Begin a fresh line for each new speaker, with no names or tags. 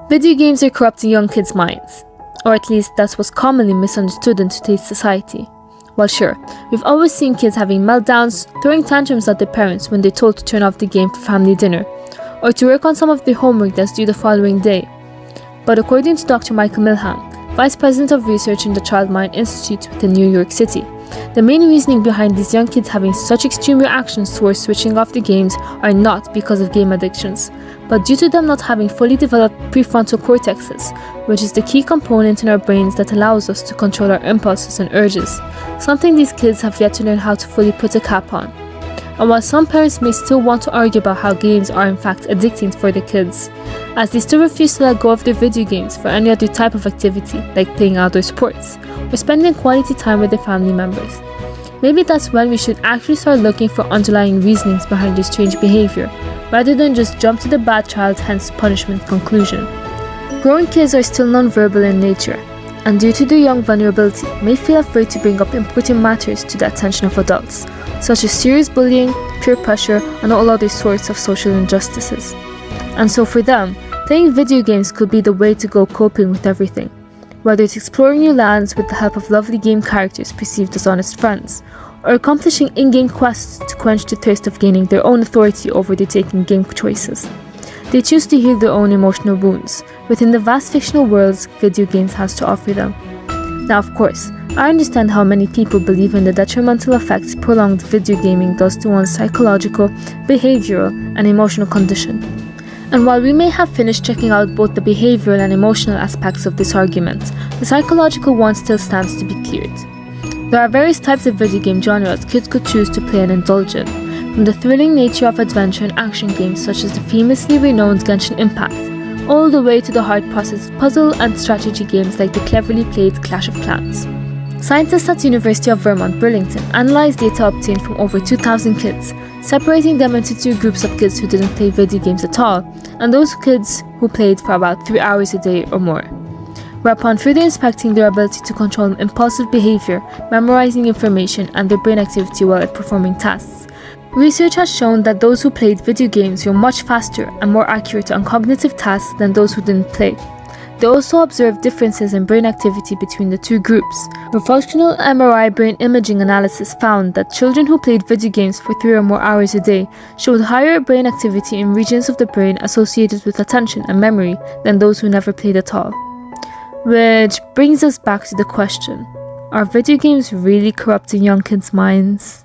Video games are corrupting young kids' minds, or at least that's what's commonly misunderstood in today's society. Well, sure, we've always seen kids having meltdowns, throwing tantrums at their parents when they're told to turn off the game for family dinner, or to work on some of their homework that's due the following day. But according to Dr. Michael Milham, Vice President of Research in the Child Mind Institute within New York City, the main reasoning behind these young kids having such extreme reactions towards switching off the games are not because of game addictions, but due to them not having fully developed prefrontal cortexes, which is the key component in our brains that allows us to control our impulses and urges, something these kids have yet to learn how to fully put a cap on. And while some parents may still want to argue about how games are in fact addicting for the kids, as they still refuse to let go of their video games for any other type of activity like playing outdoor sports or spending quality time with their family members. Maybe that's when we should actually start looking for underlying reasonings behind their strange behavior, rather than just jump to the bad child hence punishment conclusion. Growing kids are still non-verbal in nature, and due to their young vulnerability may feel afraid to bring up important matters to the attention of adults, such as serious bullying, peer pressure, and all other sorts of social injustices. And so for them, playing video games could be the way to go coping with everything, whether it's exploring new lands with the help of lovely game characters perceived as honest friends, or accomplishing in-game quests to quench the thirst of gaining their own authority over their taking game choices. They choose to heal their own emotional wounds within the vast fictional worlds video games has to offer them. Now, of course, I understand how many people believe in the detrimental effects prolonged video gaming does to one's psychological, behavioral, and emotional condition. And while we may have finished checking out both the behavioral and emotional aspects of this argument, the psychological one still stands to be cleared. There are various types of video game genres kids could choose to play and indulge in, from the thrilling nature of adventure and action games such as the famously renowned Genshin Impact, all the way to the hard-processed puzzle and strategy games like the cleverly played Clash of Clans. Scientists at the University of Vermont, Burlington analyzed data obtained from over 2,000 kids, separating them into two groups of kids who didn't play video games at all, and those kids who played for about 3 hours a day or more. Whereupon further inspecting their ability to control impulsive behavior, memorizing information, and their brain activity while performing tasks, research has shown that those who played video games were much faster and more accurate on cognitive tasks than those who didn't play. They also observed differences in brain activity between the two groups, where functional MRI brain imaging analysis found that children who played video games for 3 or more hours a day showed higher brain activity in regions of the brain associated with attention and memory than those who never played at all. Which brings us back to the question, are video games really corrupting young kids' minds?